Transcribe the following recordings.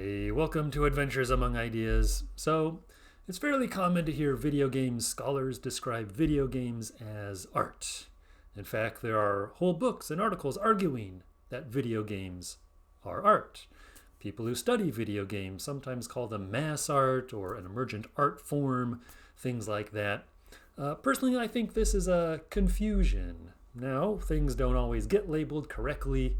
Hey, welcome to Adventures Among Ideas. So, it's fairly common to hear video game scholars describe video games as art. In fact, there are whole books and articles arguing that video games are art. People who study video games sometimes call them mass art or an emergent art form, things like that. Personally, I think this is a confusion. Now, things don't always get labeled correctly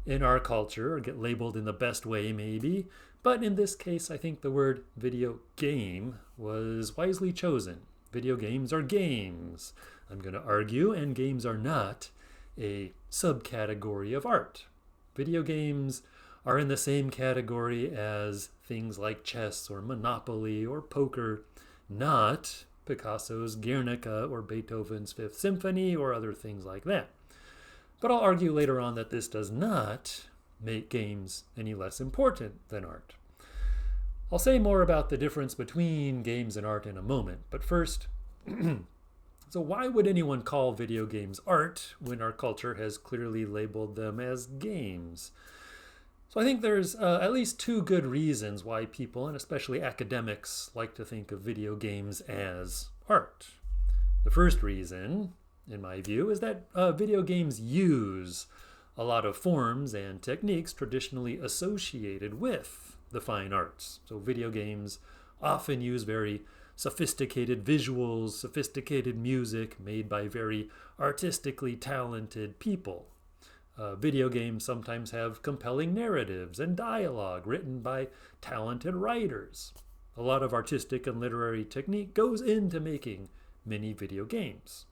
in our culture, or get labeled in the best way maybe, but in this case I think the word video game was wisely chosen. Video games are games, I'm going to argue, and games are not a subcategory of art. Video games are in the same category as things like chess or Monopoly or poker, not Picasso's Guernica or Beethoven's Fifth Symphony or other things like that. But I'll argue later on that this does not make games any less important than art. I'll say more about the difference between games and art in a moment, but first, so why would anyone call video games art when our culture has clearly labeled them as games? So I think there's at least two good reasons why people, and especially academics, like to think of video games as art. The first reason, in my view, is that video games use a lot of forms and techniques traditionally associated with the fine arts. So video games often use very sophisticated visuals, sophisticated music made by very artistically talented people. Video games sometimes have compelling narratives and dialogue written by talented writers. A lot of artistic and literary technique goes into making many video games.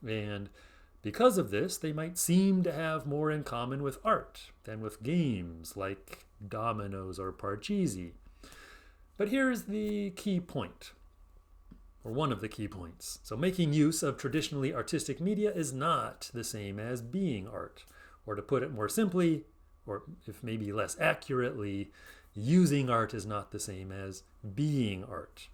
And because of this, they might seem to have more in common with art than with games like dominoes or parcheesi. But here's the key point, or one of the key points. So making use of traditionally artistic media is not the same as being art. Or to put it more simply, or if maybe less accurately, using art is not the same as being art.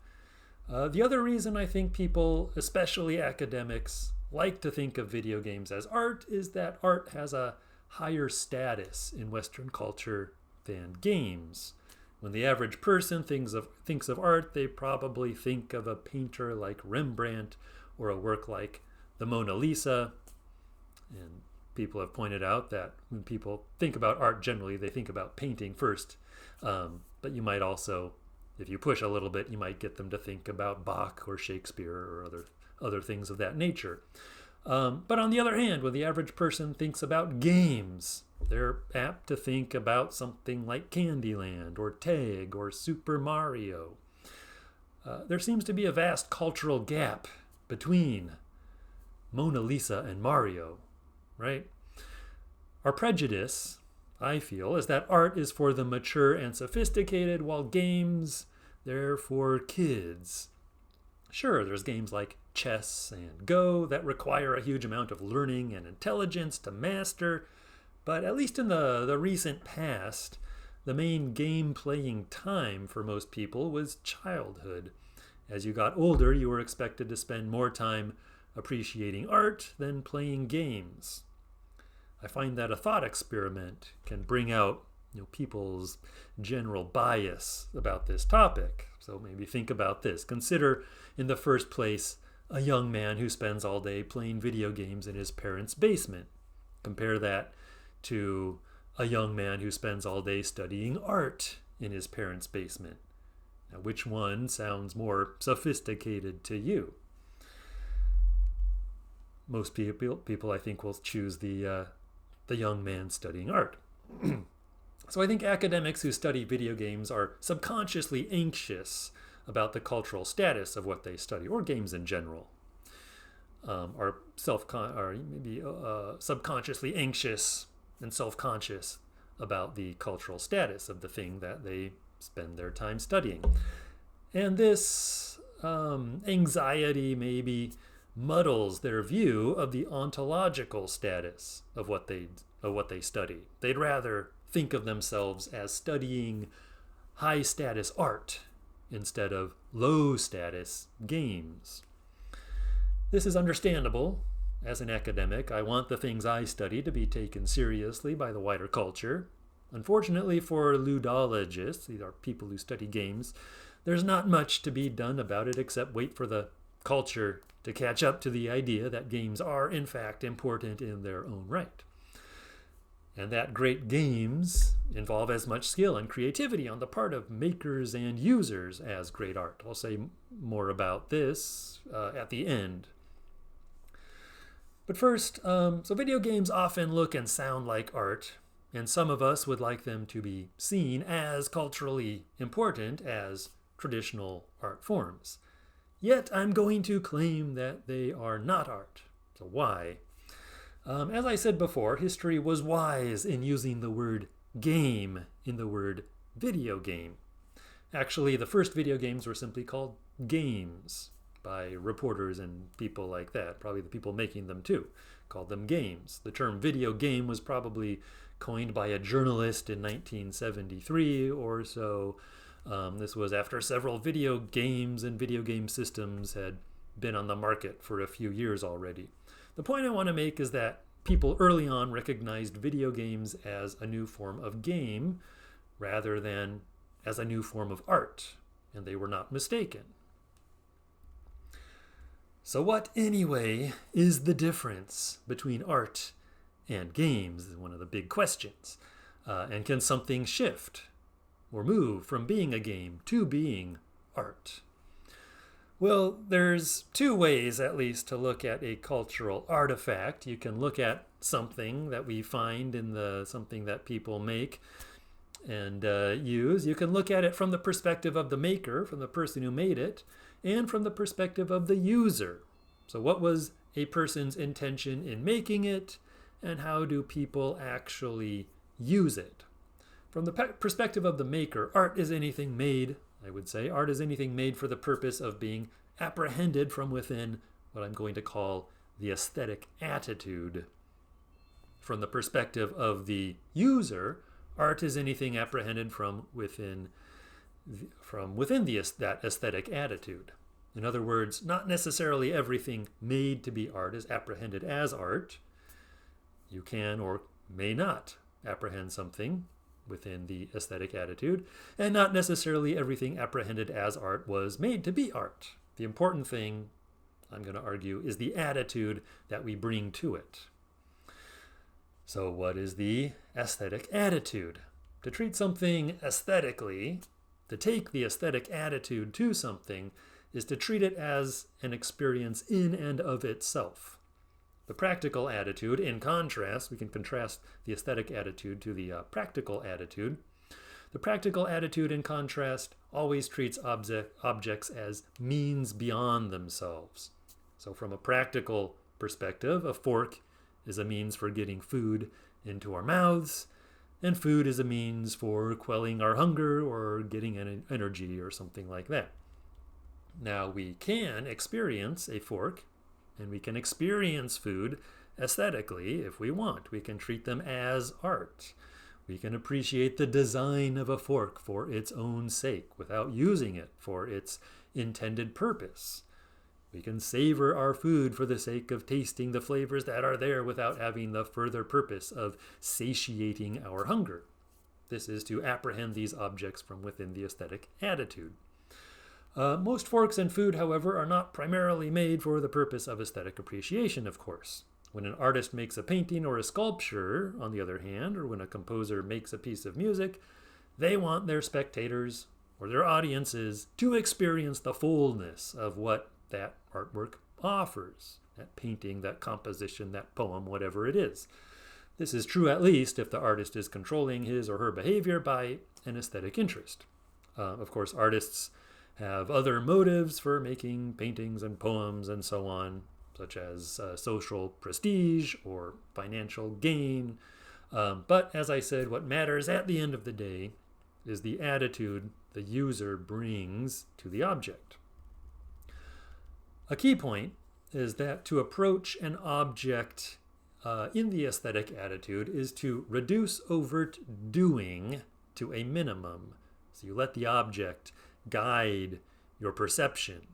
The other reason I think people, especially academics, like to think of video games as art is that art has a higher status in Western culture than games. When the average person thinks of art, they probably think of a painter like Rembrandt or a work like the Mona Lisa. And people have pointed out that when people think about art generally, they think about painting first. But you might also, if you push a little bit, you might get them to think about Bach or Shakespeare or other things of that nature. But on the other hand, when the average person thinks about games, they're apt to think about something like Candyland or Tag or Super Mario. There seems to be a vast cultural gap between Mona Lisa and Mario, right? Our prejudice, I feel, is that art is for the mature and sophisticated, while games, they're for kids. Sure, there's games like chess and Go that require a huge amount of learning and intelligence to master, but at least in the recent past, the main game playing time for most people was childhood. As you got older, you were expected to spend more time appreciating art than playing games. I find that a thought experiment can bring out people's general bias about this topic. So maybe think about this. Consider, in the first place, a young man who spends all day playing video games in his parents' basement. Compare that to a young man who spends all day studying art in his parents' basement. Now, which one sounds more sophisticated to you? Most people I think, will choose the young man studying art. So I think academics who study video games are subconsciously anxious about the cultural status of what they study, or games in general. Are maybe subconsciously anxious and self-conscious about the cultural status of the thing that they spend their time studying. And this anxiety maybe muddles their view of the ontological status of what they study. They'd rather think of themselves as studying high status art instead of low status games. This is understandable. As an academic, I want the things I study to be taken seriously by the wider culture. Unfortunately for ludologists, these are people who study games, there's not much to be done about it except wait for the culture to catch up to the idea that games are in fact important in their own right. And that great games involve as much skill and creativity on the part of makers and users as great art. I'll say more about this at the end. But first, so video games often look and sound like art, and some of us would like them to be seen as culturally important as traditional art forms. Yet I'm going to claim that they are not art. So why? As I said before, history was wise in using the word game in the word video game. Actually, the first video games were simply called games by reporters and people like that. Probably the people making them too called them games. The term video game was probably coined by a journalist in 1973 or so. This was after several video games and video game systems had been on the market for a few years already. The point I want to make is that people early on recognized video games as a new form of game rather than as a new form of art, and they were not mistaken. So what, anyway, is the difference between art and games? Is one of the big questions. And can something shift or move from being a game to being art? Well, there's two ways, at least, to look at a cultural artifact. You can look at something that we find in something that people make and use. You can look at it from the perspective of the maker, from the person who made it, and from the perspective of the user. So what was a person's intention in making it, and how do people actually use it? From the perspective of the maker, art is anything made, I would say. Art is anything made for the purpose of being apprehended from within what I'm going to call the aesthetic attitude. From the perspective of the user, art is anything apprehended from within that aesthetic attitude. In other words, not necessarily everything made to be art is apprehended as art. You can or may not apprehend something within the aesthetic attitude, and not necessarily everything apprehended as art was made to be art. The important thing, I'm going to argue, is the attitude that we bring to it. So what is the aesthetic attitude? To treat something aesthetically, to take the aesthetic attitude to something, is to treat it as an experience in and of itself. The practical attitude, in contrast, we can contrast the aesthetic attitude to the practical attitude. The practical attitude, in contrast, always treats objects as means beyond themselves. So from a practical perspective, a fork is a means for getting food into our mouths, and food is a means for quelling our hunger or getting energy or something like that. Now, we can experience a fork and we can experience food aesthetically if we want. We can treat them as art. We can appreciate the design of a fork for its own sake without using it for its intended purpose. We can savor our food for the sake of tasting the flavors that are there without having the further purpose of satiating our hunger. This is to apprehend these objects from within the aesthetic attitude. Most forks and food, however, are not primarily made for the purpose of aesthetic appreciation, of course. When an artist makes a painting or a sculpture, on the other hand, or when a composer makes a piece of music, they want their spectators or their audiences to experience the fullness of what that artwork offers. That painting, that composition, that poem, whatever it is. This is true at least if the artist is controlling his or her behavior by an aesthetic interest. Of course, artists have other motives for making paintings and poems and so on, such as social prestige or financial gain. But as I said, what matters at the end of the day is the attitude the user brings to the object. A key point is that to approach an object in the aesthetic attitude is to reduce overt doing to a minimum. So you let the object guide your perception.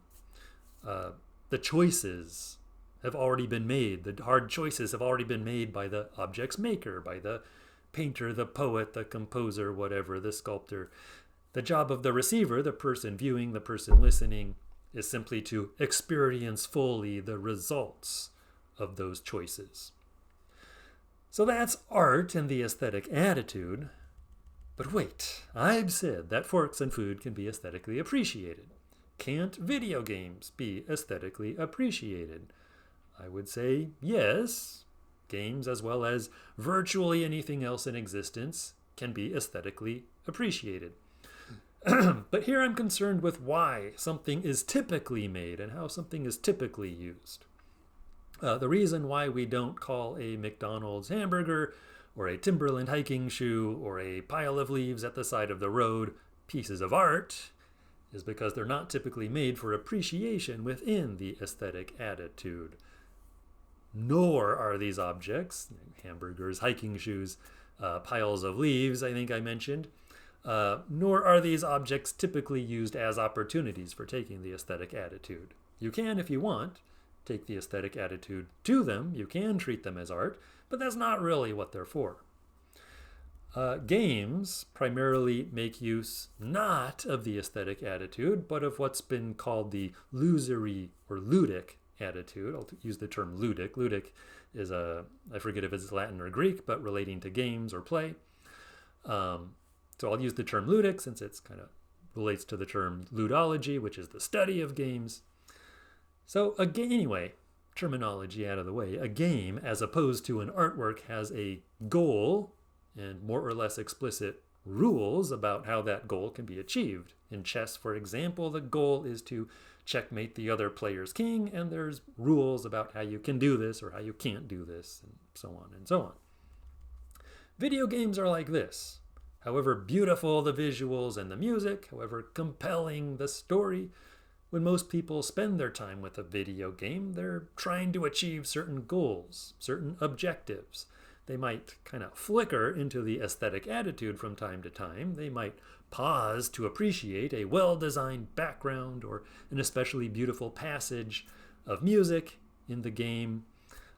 The choices have already been made. The hard choices have already been made by the object's maker, by the painter, the poet, the composer, whatever, the sculptor. The job of the receiver, the person viewing, the person listening, is simply to experience fully the results of those choices. So that's art and the aesthetic attitude. But wait, I've said that forks and food can be aesthetically appreciated. Can't video games be aesthetically appreciated? I would say yes. Games, as well as virtually anything else in existence, can be aesthetically appreciated. But here I'm concerned with why something is typically made and how something is typically used. The reason why we don't call a McDonald's hamburger or a Timberland hiking shoe or a pile of leaves at the side of the road pieces of art is because they're not typically made for appreciation within the aesthetic attitude. Nor are these objects, hamburgers, hiking shoes, piles of leaves, I think I mentioned, nor are these objects typically used as opportunities for taking the aesthetic attitude. You can, if you want, take the aesthetic attitude to them. You can treat them as art, but that's not really what they're for. Games primarily make use not of the aesthetic attitude, but of what's been called the illusory or ludic attitude. I'll use the term ludic. Ludic is I forget if it's Latin or Greek, but relating to games or play. So I'll use the term ludic since it's kind of relates to the term ludology, which is the study of games. So anyway, terminology out of the way, a game as opposed to an artwork has a goal and more or less explicit rules about how that goal can be achieved. In chess, for example, the goal is to checkmate the other player's king, and there's rules about how you can do this or how you can't do this, and so on and so on. Video games are like this. However beautiful the visuals and the music, however compelling the story, when most people spend their time with a video game, they're trying to achieve certain goals, certain objectives. They might kind of flicker into the aesthetic attitude from time to time. They might pause to appreciate a well-designed background or an especially beautiful passage of music in the game.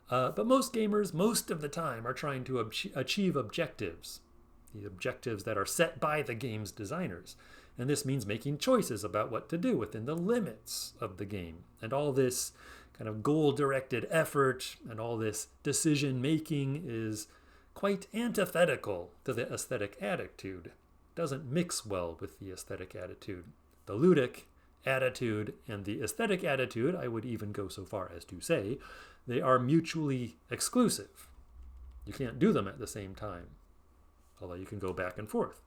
But most gamers, most of the time, are trying to achieve objectives, the objectives that are set by the game's designers. And this means making choices about what to do within the limits of the game. And all this kind of goal-directed effort and all this decision-making is quite antithetical to the aesthetic attitude. It doesn't mix well with the aesthetic attitude. The ludic attitude and the aesthetic attitude, I would even go so far as to say, they are mutually exclusive. You can't do them at the same time, although you can go back and forth.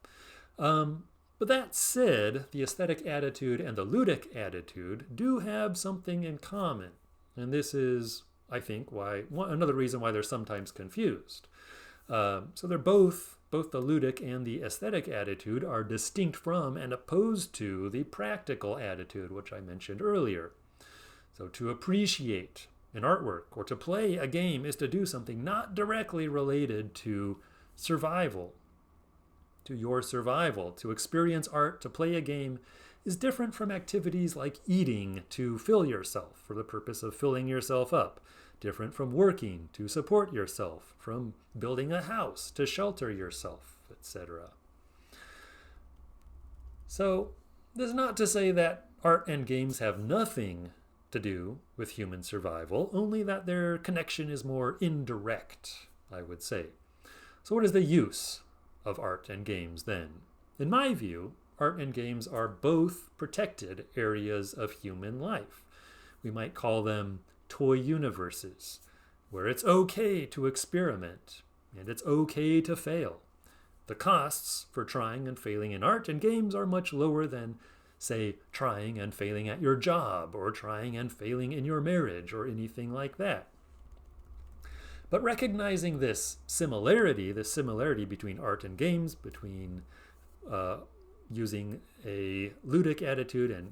But that said, the aesthetic attitude and the ludic attitude do have something in common. And this is, I think, another reason why they're sometimes confused. So they're both the ludic and the aesthetic attitude are distinct from and opposed to the practical attitude, which I mentioned earlier. So to appreciate an artwork or to play a game is to do something not directly related to survival, to your survival. To experience art, to play a game, is different from activities like eating to fill yourself for the purpose of filling yourself up, different from working to support yourself, from building a house to shelter yourself, etc. So this is not to say that art and games have nothing to do with human survival, only that their connection is more indirect, I would say. So what is the use of art and games then? In my view, art and games are both protected areas of human life. We might call them toy universes, where it's okay to experiment and it's okay to fail. The costs for trying and failing in art and games are much lower than, say, trying and failing at your job or trying and failing in your marriage or anything like that. But recognizing this similarity between art and games, between using a ludic attitude and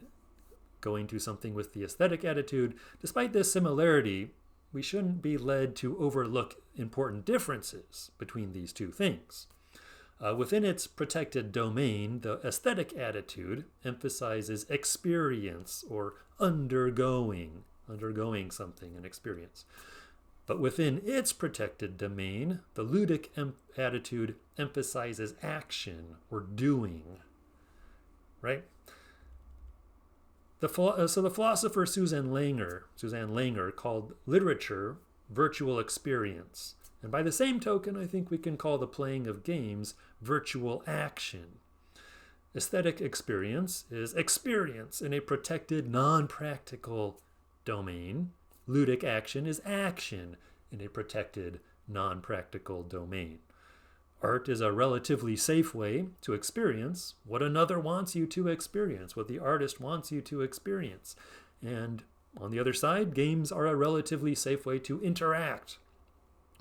going to something with the aesthetic attitude, despite this similarity, we shouldn't be led to overlook important differences between these two things. Within its protected domain, the aesthetic attitude emphasizes experience or undergoing something, an experience. But within its protected domain, the ludic attitude emphasizes action or doing, right? So the philosopher Suzanne Langer called literature virtual experience. And by the same token, I think we can call the playing of games virtual action. Aesthetic experience is experience in a protected, non-practical domain. Ludic action is action in a protected, non-practical domain. Art is a relatively safe way to experience what another wants you to experience, what the artist wants you to experience. And on the other side, games are a relatively safe way to interact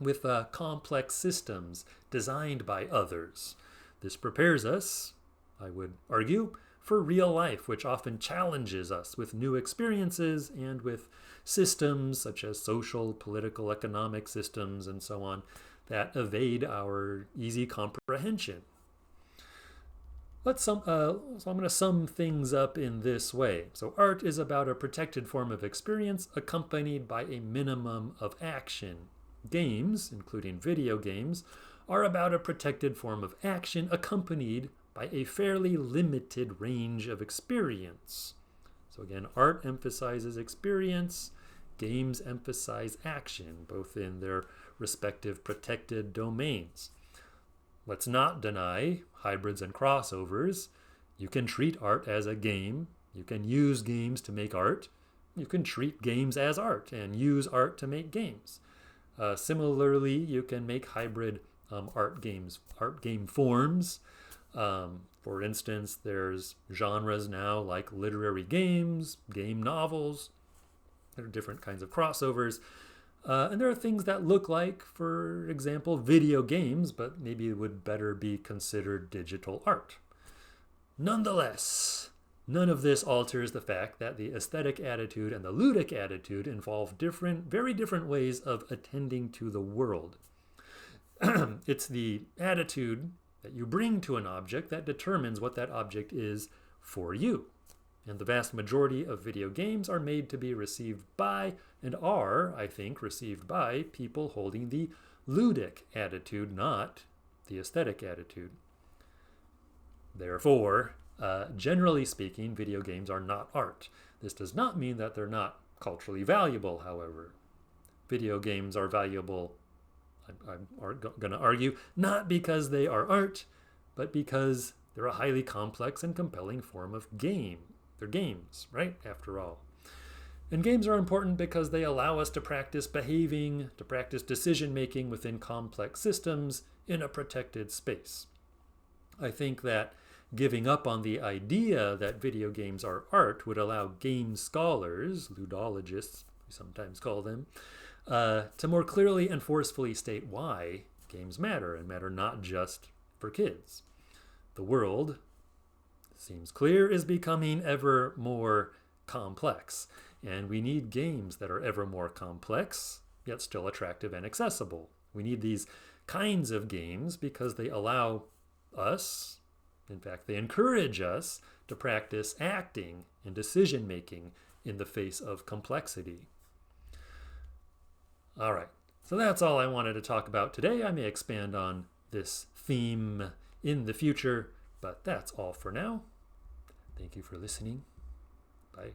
with complex systems designed by others. This prepares us, I would argue, for real life, which often challenges us with new experiences and with systems such as social, political, economic systems, and so on, that evade our easy comprehension. So I'm going to sum things up in this way. So art is about a protected form of experience accompanied by a minimum of action. Games, including video games, are about a protected form of action accompanied by a fairly limited range of experience. So again, art emphasizes experience, games emphasize action, both in their respective protected domains. Let's not deny hybrids and crossovers. You can treat art as a game. You can use games to make art. You can treat games as art and use art to make games. Similarly, you can make hybrid art game forms. For instance, there's genres now like literary games, game novels. There are different kinds of crossovers. And there are things that look like, for example, video games, but maybe would better be considered digital art. Nonetheless, none of this alters the fact that the aesthetic attitude and the ludic attitude involve very different ways of attending to the world. It's the attitude that you bring to an object that determines what that object is for you. And the vast majority of video games are made to be received by, and are, I think, received by people holding the ludic attitude, not the aesthetic attitude. Therefore, generally speaking, video games are not art. This does not mean that they're not culturally valuable, however. Video games are valuable, I'm going to argue, not because they are art, but because they're a highly complex and compelling form of game. They're games, right? After all. And games are important because they allow us to practice behaving, to practice decision-making within complex systems in a protected space. I think that giving up on the idea that video games are art would allow game scholars, ludologists, we sometimes call them, to more clearly and forcefully state why games matter, and matter not just for kids. The world, seems clear, is becoming ever more complex, and we need games that are ever more complex, yet still attractive and accessible. We need these kinds of games because they allow us, in fact, they encourage us to practice acting and decision-making in the face of complexity. All right, so that's all I wanted to talk about today. I may expand on this theme in the future, but that's all for now. Thank you for listening. Bye.